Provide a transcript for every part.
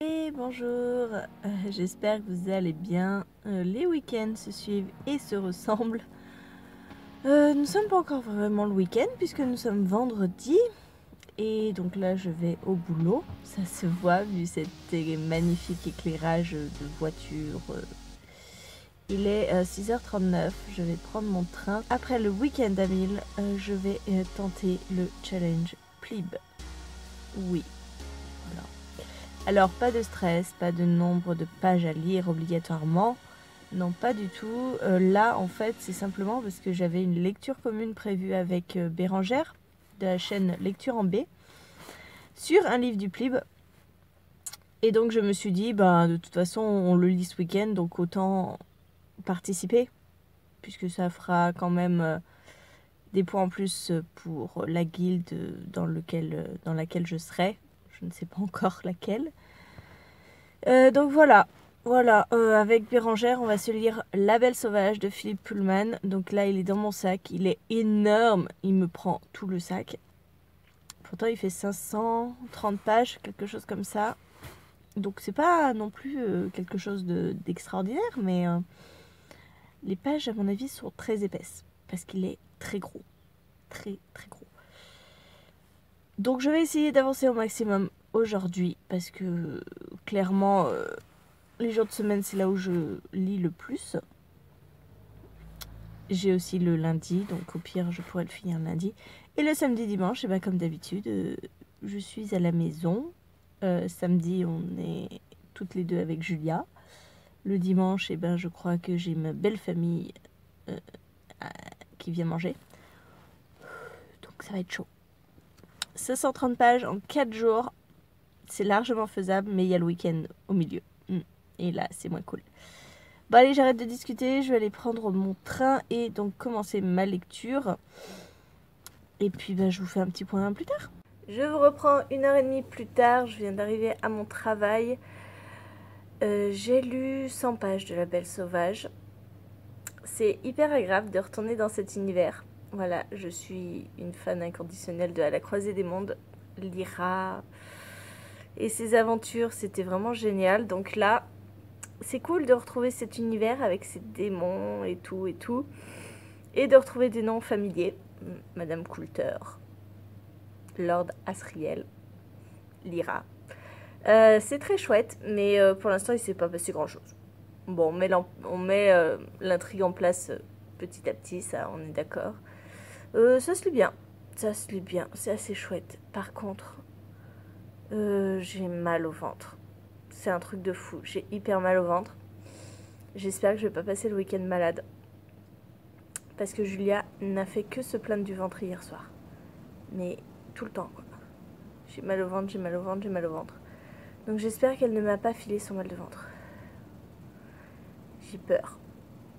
Et bonjour, j'espère que vous allez bien. Les week-ends se suivent et se ressemblent. Nous ne sommes pas encore vraiment le week-end puisque nous sommes vendredi. Et donc là je vais au boulot. Ça se voit vu cet magnifique éclairage de voiture. Il est 6h39, je vais prendre mon train. Après le week-end à 1000, je vais tenter le challenge Plib. Oui, voilà. Alors, pas de stress, pas de nombre de pages à lire obligatoirement. Non, pas du tout. Là, en fait, c'est simplement parce que j'avais une lecture commune prévue avec Bérangère, de la chaîne Lecture en B, sur un livre du Plib. Et donc, je me suis dit, bah, de toute façon, on le lit ce week-end, donc autant participer, puisque ça fera quand même des points en plus pour la guilde dans laquelle je serai. Je ne sais pas encore laquelle. Donc voilà, avec Bérangère, on va se lire La Belle Sauvage de Philippe Pullman. Donc là, il est dans mon sac, il est énorme, il me prend tout le sac. Pourtant, il fait 530 pages, quelque chose comme ça. Donc c'est pas non plus quelque chose d'extraordinaire, mais les pages, à mon avis, sont très épaisses. Parce qu'il est très gros. Très, très gros. Donc je vais essayer d'avancer au maximum aujourd'hui, parce que clairement... les jours de semaine, c'est là où je lis le plus. J'ai aussi le lundi, donc au pire, je pourrais le finir le lundi. Et le samedi, dimanche, et ben, comme d'habitude, je suis à la maison. Samedi, on est toutes les deux avec Julia. Le dimanche, et ben, je crois que j'ai ma belle famille qui vient manger. Donc ça va être chaud. 530 pages en 4 jours, c'est largement faisable, mais il y a le week-end au milieu. Et là, c'est moins cool. Bon allez, j'arrête de discuter, je vais aller prendre mon train et donc commencer ma lecture. Et puis je vous fais un petit point plus tard. Je vous reprends 1h30 plus tard, je viens d'arriver à mon travail. J'ai lu 100 pages de La Belle Sauvage. C'est hyper agréable de retourner dans cet univers. Voilà, je suis une fan inconditionnelle de À la croisée des mondes, Lyra et ses aventures, c'était vraiment génial. Donc là, c'est cool de retrouver cet univers avec ses démons et tout. Et de retrouver des noms familiers. Madame Coulter, Lord Asriel, Lyra. C'est très chouette, mais pour l'instant, il ne s'est pas passé grand-chose. Bon, on met l'intrigue en place petit à petit, ça, on est d'accord. Ça se lit bien. Ça se lit bien, c'est assez chouette. Par contre, j'ai mal au ventre. C'est un truc de fou, j'ai hyper mal au ventre. J'espère que je vais pas passer le week-end malade. Parce que Julia n'a fait que se plaindre du ventre hier soir. Mais tout le temps, quoi. J'ai mal au ventre, j'ai mal au ventre, j'ai mal au ventre. Donc j'espère qu'elle ne m'a pas filé son mal de ventre. J'ai peur.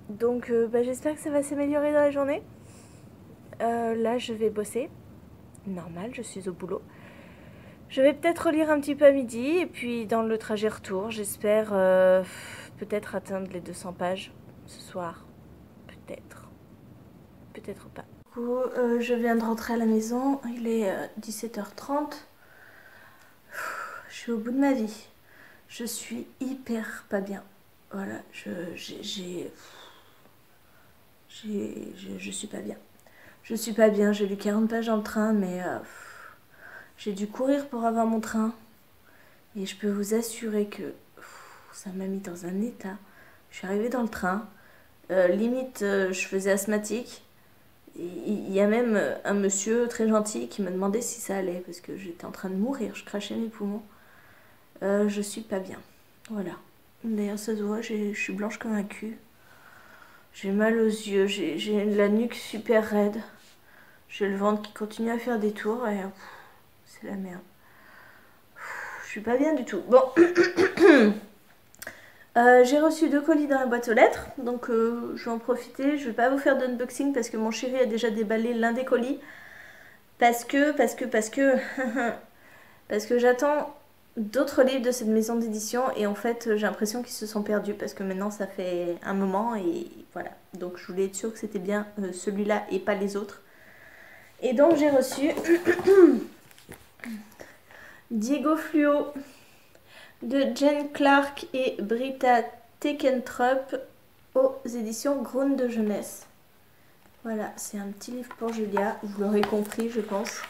Donc j'espère que ça va s'améliorer dans la journée. Là, je vais bosser. Normal, je suis au boulot. Je vais peut-être relire un petit peu à midi. Et puis dans le trajet retour, j'espère peut-être atteindre les 200 pages ce soir. Peut-être. Peut-être pas. Du coup, je viens de rentrer à la maison. Il est 17h30. Je suis au bout de ma vie. Je suis hyper pas bien. Voilà, je suis pas bien. Je suis pas bien, j'ai lu 40 pages dans le train, mais j'ai dû courir pour avoir mon train. Et je peux vous assurer que ça m'a mis dans un état. Je suis arrivée dans le train, limite je faisais asthmatique. Il y a même un monsieur très gentil qui m'a demandé si ça allait, parce que j'étais en train de mourir, je crachais mes poumons. Je suis pas bien, voilà. D'ailleurs ça se voit, je suis blanche comme un cul. J'ai mal aux yeux, j'ai la nuque super raide. J'ai le ventre qui continue à faire des tours et c'est la merde. Je suis pas bien du tout. Bon. J'ai reçu 2 colis dans la boîte aux lettres, donc je vais en profiter. Je vais pas vous faire d'unboxing parce que mon chéri a déjà déballé l'un des colis. Parce que j'attends d'autres livres de cette maison d'édition et en fait j'ai l'impression qu'ils se sont perdus parce que maintenant ça fait un moment et voilà. Donc je voulais être sûre que c'était bien celui-là et pas les autres. Et donc j'ai reçu Diego Fluo, de Jen Clark et Britta Teckentrup aux éditions Groen de Jeunesse. Voilà, c'est un petit livre pour Julia, vous l'aurez compris je pense.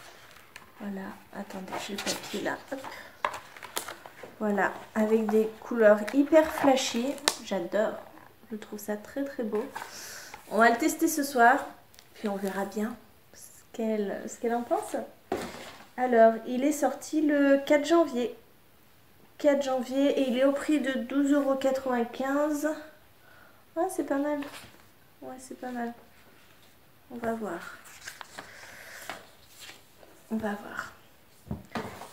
Voilà, attendez, j'ai le papier là. Hop. Voilà, avec des couleurs hyper flashy, j'adore, je trouve ça très très beau. On va le tester ce soir, puis on verra bien ce qu'elle en pense. Alors, il est sorti le 4 janvier. 4 janvier et il est au prix de 12,95 €. Ouais, c'est pas mal. Ouais, c'est pas mal. On va voir. On va voir.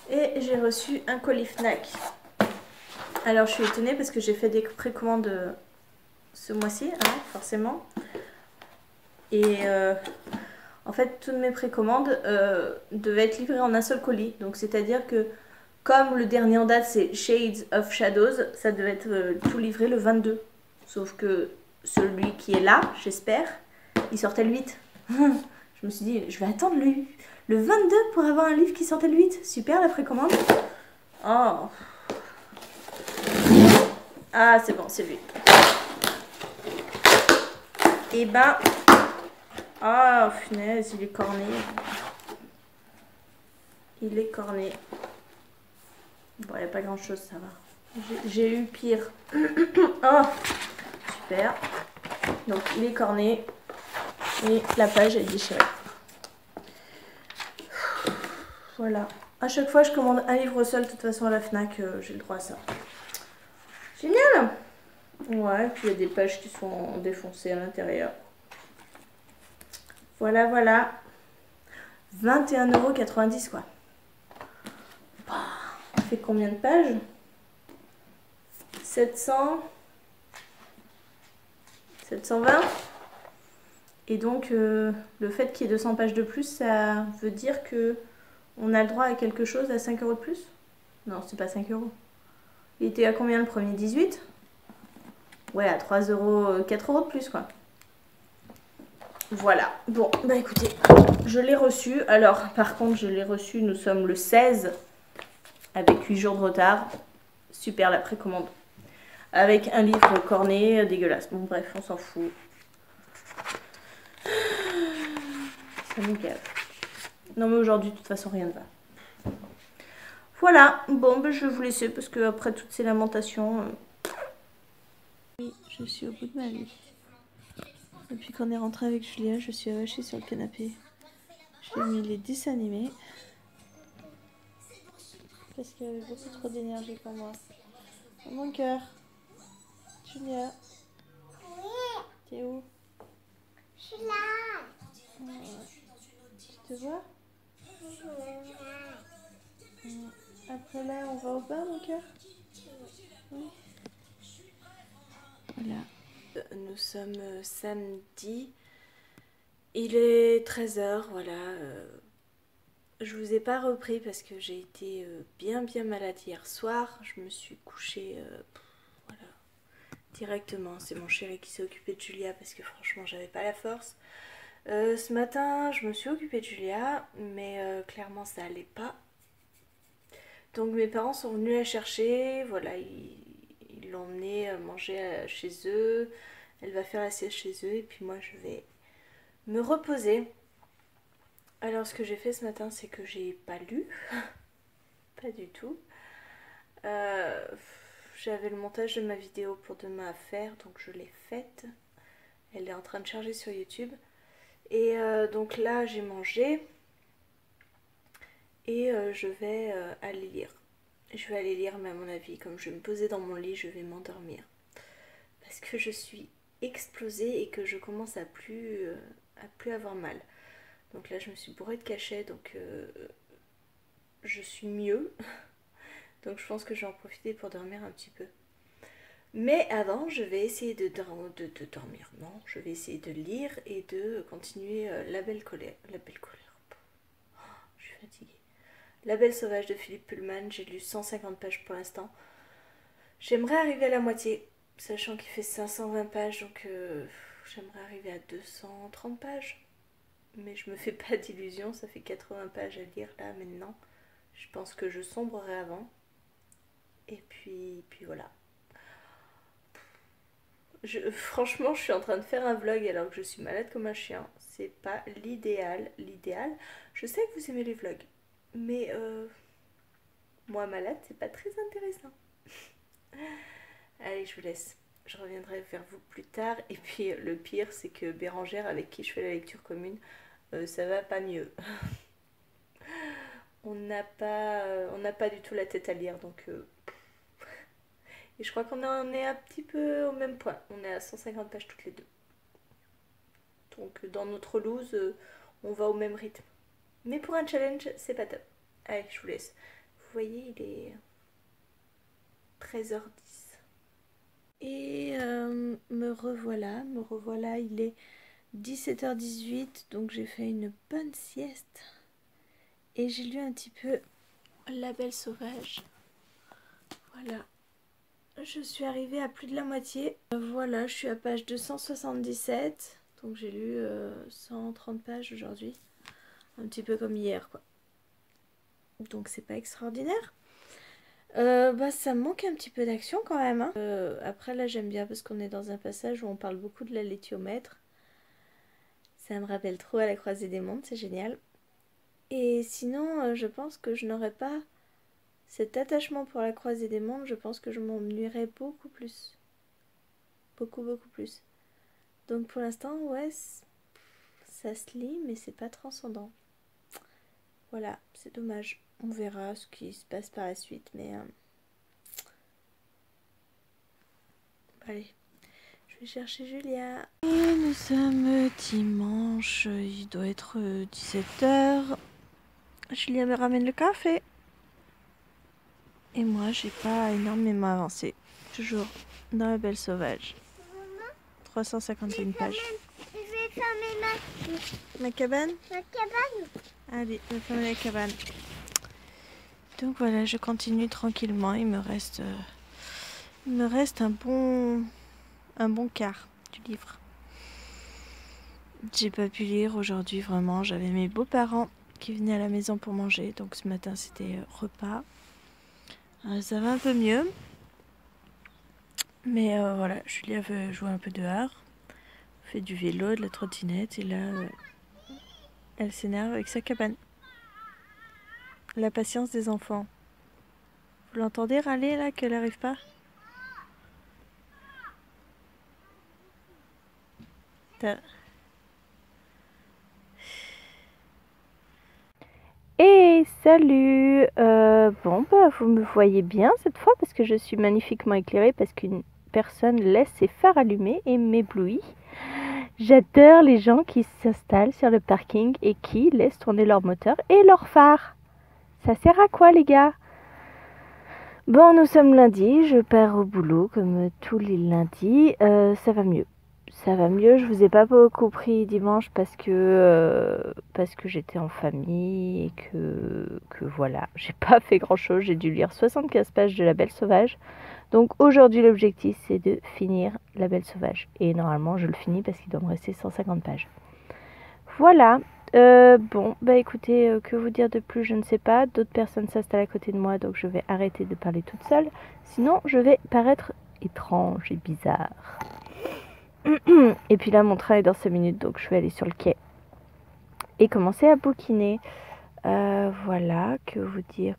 Et j'ai reçu un colis Fnac. Alors, je suis étonnée parce que j'ai fait des précommandes ce mois-ci, hein, forcément. Et en fait, toutes mes précommandes devaient être livrées en un seul colis. Donc, c'est-à-dire que comme le dernier en date c'est Shades of Shadows, ça devait être tout livré le 22. Sauf que celui qui est là, j'espère, il sortait le 8. Je me suis dit, je vais attendre le 22 pour avoir un livre qui sortait le 8. Super la précommande. Oh. Ah, c'est bon, c'est lui. Et ben... Ah, punaise, il est corné. Il est corné. Bon, il n'y a pas grand chose, ça va. J'ai eu pire. Oh, super. Donc, il est corné. Et la page est déchirée. Voilà. À chaque fois, je commande un livre seul. De toute façon, à la Fnac, j'ai le droit à ça. Génial! Ouais, puis il y a des pages qui sont défoncées à l'intérieur. Voilà, voilà. 21,90 € quoi. Ça fait combien de pages? 720. Et donc, le fait qu'il y ait 200 pages de plus, ça veut dire que on a le droit à quelque chose à 5 € de plus? Non, c'est pas 5 €. Il était à combien le premier? 18? Ouais, à 3 €, 4 € de plus, quoi. Voilà. Bon, bah écoutez, je l'ai reçu. Alors, par contre, je l'ai reçu, nous sommes le 16, avec 8 jours de retard. Super la précommande. Avec un livre corné, dégueulasse. Bon, bref, on s'en fout. Ça me gave. Non, mais aujourd'hui, de toute façon, rien ne va. Voilà. Bon, ben, je vais vous laisser parce que après toutes ces lamentations... Oui, je suis au bout de ma vie. Depuis qu'on est rentré avec Julia, je suis avachée sur le canapé. J'ai mis les dessins animés. Parce qu'il y avait beaucoup trop d'énergie pour moi. Oh, mon cœur. Julia. T'es où? Je suis là. Tu te vois? Après là, on va au bain, mon cœur? Oui. Voilà. Nous sommes samedi. Il est 13 h, voilà. Je vous ai pas repris parce que j'ai été bien malade hier soir. Je me suis couchée voilà, directement. C'est mon chéri qui s'est occupé de Julia parce que franchement j'avais pas la force. Ce matin je me suis occupée de Julia mais clairement ça allait pas. Donc mes parents sont venus la chercher. Voilà, ils l'ont emmenée manger chez eux. Elle va faire la sieste chez eux et puis moi je vais me reposer. Alors ce que j'ai fait ce matin c'est que j'ai pas lu. Pas du tout. J'avais le montage de ma vidéo pour demain à faire, donc je l'ai faite. Elle est en train de charger sur YouTube. Et donc là, j'ai mangé. Et je vais aller lire. Je vais aller lire, mais à mon avis, comme je vais me poser dans mon lit, je vais m'endormir. Parce que je suis explosée et que je commence à plus avoir mal. Donc là, je me suis bourrée de cachets, donc je suis mieux. Donc je pense que je vais en profiter pour dormir un petit peu. Mais avant, je vais essayer de dormir. Non, je vais essayer de lire et de continuer La Belle Colère. La Belle Colère. Oh, je suis fatiguée. La Belle Sauvage de Philippe Pullman. J'ai lu 150 pages pour l'instant. J'aimerais arriver à la moitié, sachant qu'il fait 520 pages, donc j'aimerais arriver à 230 pages. Mais je me fais pas d'illusions, ça fait 80 pages à lire là maintenant. Je pense que je sombrerai avant. Et puis voilà. Franchement, je suis en train de faire un vlog alors que je suis malade comme un chien. C'est pas l'idéal. L'idéal, je sais que vous aimez les vlogs, mais moi malade, c'est pas très intéressant. Allez, je vous laisse. Je reviendrai vers vous plus tard. Et puis le pire, c'est que Bérangère, avec qui je fais la lecture commune, ça va pas mieux. On n'a pas du tout la tête à lire, donc et je crois qu'on en est un petit peu au même point. On est à 150 pages toutes les deux. Donc dans notre loose, on va au même rythme. Mais pour un challenge, c'est pas top. Allez, je vous laisse. Vous voyez, il est 13h10. Et me revoilà, il est 17h18, donc j'ai fait une bonne sieste. Et j'ai lu un petit peu La Belle Sauvage. Voilà. Je suis arrivée à plus de la moitié. Voilà, je suis à page 277. Donc j'ai lu 130 pages aujourd'hui. Un petit peu comme hier, quoi. Donc c'est pas extraordinaire. Ça me manque un petit peu d'action quand même. Hein. Après là j'aime bien parce qu'on est dans un passage où on parle beaucoup de la lithiomètre. Ça me rappelle trop à la croisée des mondes, c'est génial. Et sinon je pense que je n'aurais pas cet attachement pour la croisée des mondes. Je pense que je m'ennuierais beaucoup plus. Beaucoup plus. Donc pour l'instant ouais ça se lit mais c'est pas transcendant. Voilà, c'est dommage. On verra ce qui se passe par la suite mais... Allez. Je vais chercher Julia. Et nous sommes dimanche, il doit être 17h. Julia me ramène le café. Et moi, j'ai pas énormément avancé. Toujours dans La Belle Sauvage. 351 pages. Je vais fermer Ma cabane? ma cabane. Allez, je vais fermer la cabane. Donc voilà, je continue tranquillement. Il me reste un bon quart du livre. J'ai pas pu lire aujourd'hui vraiment, j'avais mes beaux-parents qui venaient à la maison pour manger, donc ce matin c'était repas. Ça va un peu mieux, mais voilà, Julia veut jouer un peu dehors, fait du vélo, de la trottinette, et là elle s'énerve avec sa cabane. La patience des enfants. Vous l'entendez râler là, qu'elle n'arrive pas? Et salut, vous me voyez bien cette fois parce que je suis magnifiquement éclairée parce qu'une personne laisse ses phares allumés et m'éblouit. J'adore les gens qui s'installent sur le parking et qui laissent tourner leur moteur et leurs phares. Ça sert à quoi les gars? Bon, nous sommes lundi, je pars au boulot comme tous les lundis, ça va mieux. Ça va mieux, je vous ai pas beaucoup pris dimanche parce que j'étais en famille et que voilà, j'ai pas fait grand chose, j'ai dû lire 75 pages de La Belle Sauvage. Donc aujourd'hui l'objectif c'est de finir La Belle Sauvage. Et normalement je le finis parce qu'il doit me rester 150 pages. Voilà, écoutez, que vous dire de plus, je ne sais pas. D'autres personnes s'installent à côté de moi donc je vais arrêter de parler toute seule. Sinon je vais paraître étrange et bizarre. Et puis là, mon train est dans 5 minutes, donc je vais aller sur le quai et commencer à bouquiner. Voilà, que vous dire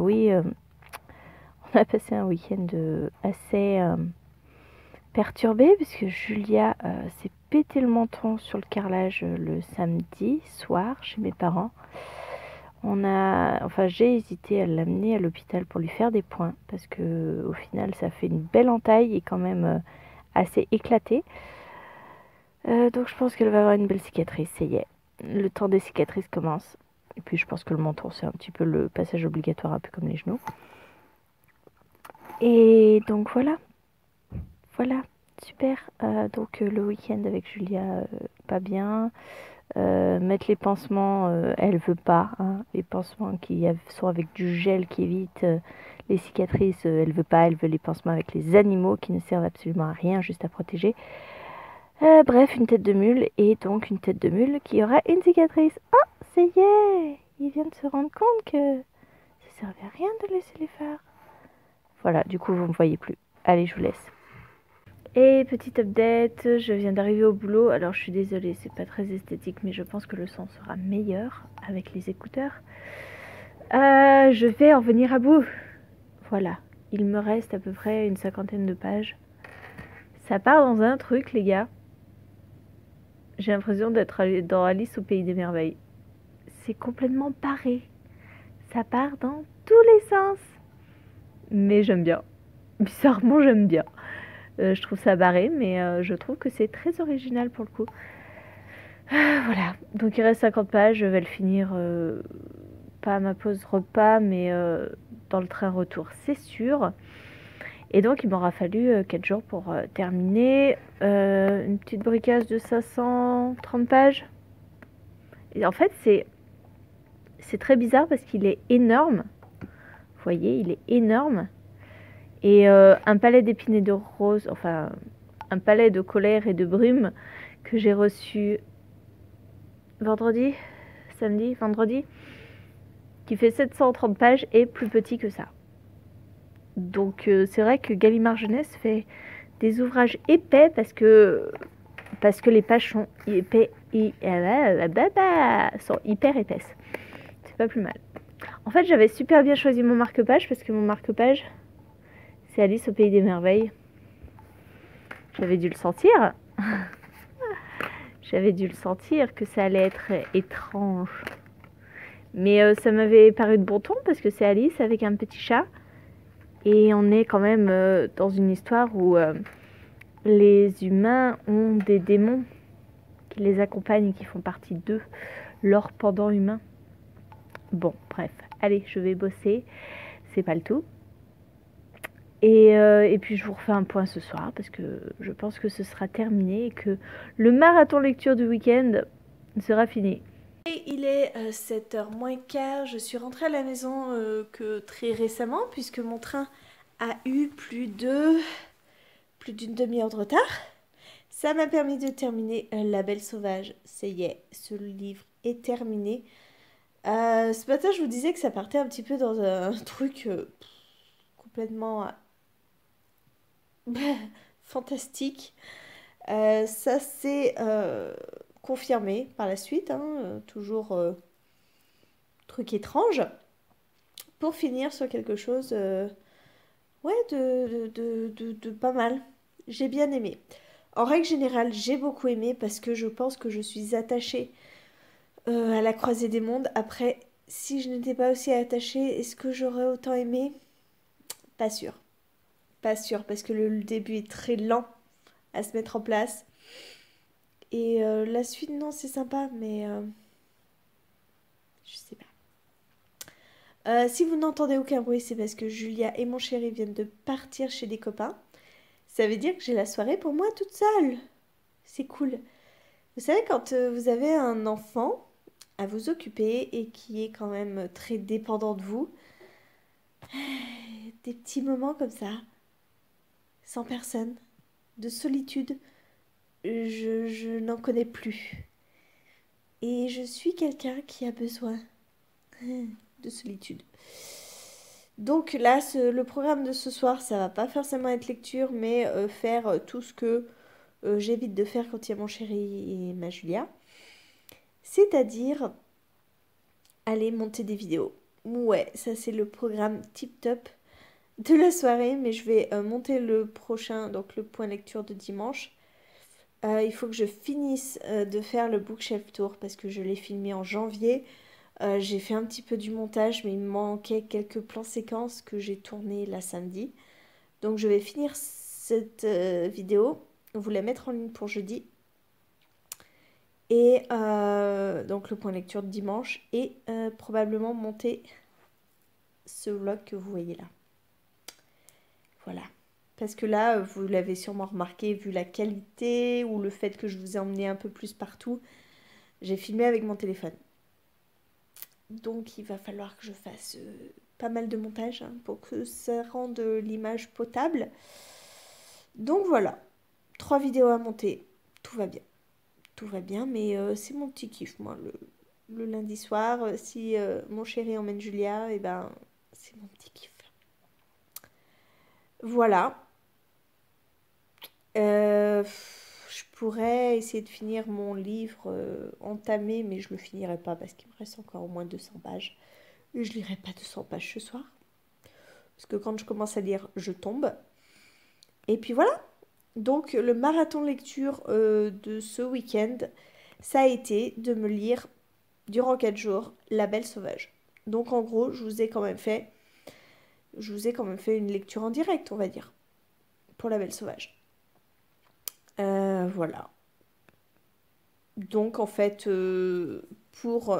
oui, on a passé un week-end assez perturbé, puisque Julia s'est pété le menton sur le carrelage le samedi soir chez mes parents. J'ai hésité à l'amener à l'hôpital pour lui faire des points, parce que au final, ça fait une belle entaille et quand même... assez éclatée. Donc je pense qu'elle va avoir une belle cicatrice, ça y est. Le temps des cicatrices commence. Et puis je pense que le menton c'est un petit peu le passage obligatoire, un peu comme les genoux. Et donc voilà. Voilà, super. Donc le week-end avec Julia, pas bien. Mettre les pansements, elle veut pas. Hein. Les pansements qui sont avec du gel qui évite les cicatrices, elle veut pas. Elle veut les pansements avec les animaux qui ne servent absolument à rien, juste à protéger. Bref, une tête de mule et donc une tête de mule qui aura une cicatrice. Oh, ça y est, il vient de se rendre compte que ça servait à rien de laisser les phares. Voilà, du coup, vous me voyez plus. Allez, je vous laisse. Et petite update, je viens d'arriver au boulot. Alors, je suis désolée, c'est pas très esthétique, mais je pense que le son sera meilleur avec les écouteurs. Je vais en venir à bout. Voilà, il me reste à peu près une 50aine de pages. Ça part dans un truc, les gars. J'ai l'impression d'être dans Alice au pays des merveilles. C'est complètement barré. Ça part dans tous les sens. Mais j'aime bien. Bizarrement, j'aime bien. Je trouve ça barré, mais je trouve que c'est très original pour le coup. Voilà, donc il reste 50 pages, je vais le finir, pas à ma pause repas, mais dans le train retour, c'est sûr. Et donc il m'aura fallu 4 jours pour terminer. Une petite bricasse de 530 pages. Et en fait, c'est très bizarre parce qu'il est énorme. Vous voyez, il est énorme. Et un palais d'épines et de roses, enfin, un palais de colère et de brume que j'ai reçu vendredi, qui fait 730 pages et plus petit que ça. Donc c'est vrai que Gallimard Jeunesse fait des ouvrages épais parce que les pages sont sont hyper épaisses. C'est pas plus mal. En fait, j'avais super bien choisi mon marque-page parce que mon marque-page, c'est Alice au pays des merveilles. J'avais dû le sentir. J'avais dû le sentir que ça allait être étrange. Mais ça m'avait paru de bon ton parce que c'est Alice avec un petit chat. Et on est quand même dans une histoire où les humains ont des démons qui les accompagnent et qui font partie d'eux, leur pendant humain. Bon, bref, allez, je vais bosser, c'est pas le tout. Et puis je vous refais un point ce soir parce que je pense que ce sera terminé et que le marathon lecture du week-end sera fini. Et il est 7h moins quart, je suis rentrée à la maison que très récemment puisque mon train a eu plus d'une demi-heure de retard. Ça m'a permis de terminer La Belle Sauvage. Ça y est, ce livre est terminé. Ce matin, je vous disais que ça partait un petit peu dans un truc complètement fantastique. Ça s'est confirmé par la suite, hein, toujours truc étrange. Pour finir sur quelque chose ouais, de pas mal. J'ai bien aimé. En règle générale, j'ai beaucoup aimé parce que je pense que je suis attachée à la croisée des mondes. Après, si je n'étais pas aussi attachée, est-ce que j'aurais autant aimé? Pas sûr. Pas sûr, parce que le début est très lent à se mettre en place. Et la suite, non, c'est sympa, mais je sais pas. Si vous n'entendez aucun bruit, c'est parce que Julia et mon chéri viennent de partir chez des copains. Ça veut dire que j'ai la soirée pour moi toute seule. C'est cool. Vous savez, quand vous avez un enfant à vous occuper et qui est quand même très dépendant de vous, des petits moments comme ça, sans personne, de solitude, je n'en connais plus. Et je suis quelqu'un qui a besoin de solitude. Donc là, le programme de ce soir, ça va pas forcément être lecture, mais faire tout ce que j'évite de faire quand il y a mon chéri et ma Julia. C'est-à-dire aller monter des vidéos. Ouais, ça c'est le programme tip-top de la soirée, mais je vais monter le prochain, donc le point lecture de dimanche. Il faut que je finisse de faire le bookshelf tour parce que je l'ai filmé en janvier. J'ai fait un petit peu du montage, mais il me manquait quelques plans séquences que j'ai tournés là samedi. Donc je vais finir cette vidéo, vous la mettre en ligne pour jeudi. Et donc le point lecture de dimanche et probablement monter ce vlog que vous voyez là. Voilà. Parce que là, vous l'avez sûrement remarqué, vu la qualité ou le fait que je vous ai emmené un peu plus partout, j'ai filmé avec mon téléphone. Donc il va falloir que je fasse pas mal de montage hein, pour que ça rende l'image potable. Donc voilà, 3 vidéos à monter, tout va bien. Tout va bien, mais c'est mon petit kiff, moi, le lundi soir. Si mon chéri emmène Julia, et ben c'est mon petit kiff. Voilà. Je pourrais essayer de finir mon livre entamé, mais je le finirai pas parce qu'il me reste encore au moins 200 pages. Et je lirai pas 200 pages ce soir. Parce que quand je commence à lire, je tombe. Et puis voilà. Donc le marathon lecture de ce week-end, ça a été de me lire durant 4 jours La Belle Sauvage. Donc en gros, je vous ai quand même fait une lecture en direct, on va dire, pour La Belle Sauvage. Voilà. Donc en fait, pour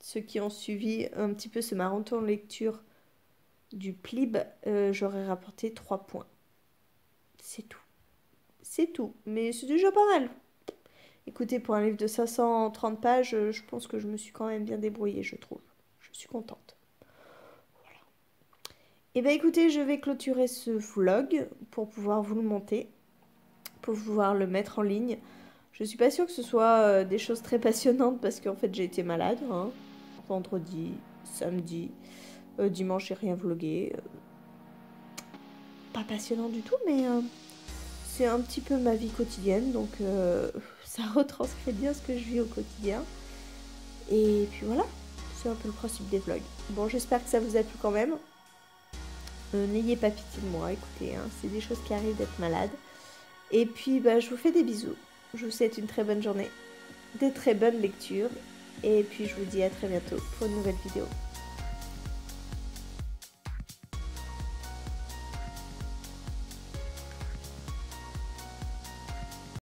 ceux qui ont suivi un petit peu ce marathon lecture du PLIB, j'aurais rapporté 3 points. C'est tout. C'est tout. Mais c'est déjà pas mal. Écoutez, pour un livre de 530 pages, je pense que je me suis quand même bien débrouillée, je trouve. Je suis contente. Voilà. Et bien écoutez, je vais clôturer ce vlog pour pouvoir vous le monter, pour pouvoir le mettre en ligne. Je suis pas sûre que ce soit des choses très passionnantes parce qu'en fait j'ai été malade. Hein. Vendredi, samedi, dimanche j'ai rien vlogué. Pas passionnant du tout, mais c'est un petit peu ma vie quotidienne. Donc ça retranscrit bien ce que je vis au quotidien. Et puis voilà, c'est un peu le principe des vlogs. Bon, j'espère que ça vous a plu quand même. N'ayez pas pitié de moi, écoutez, hein, c'est des choses qui arrivent d'être malade. Et puis, bah, je vous fais des bisous. Je vous souhaite une très bonne journée, des très bonnes lectures. Et puis, je vous dis à très bientôt pour une nouvelle vidéo.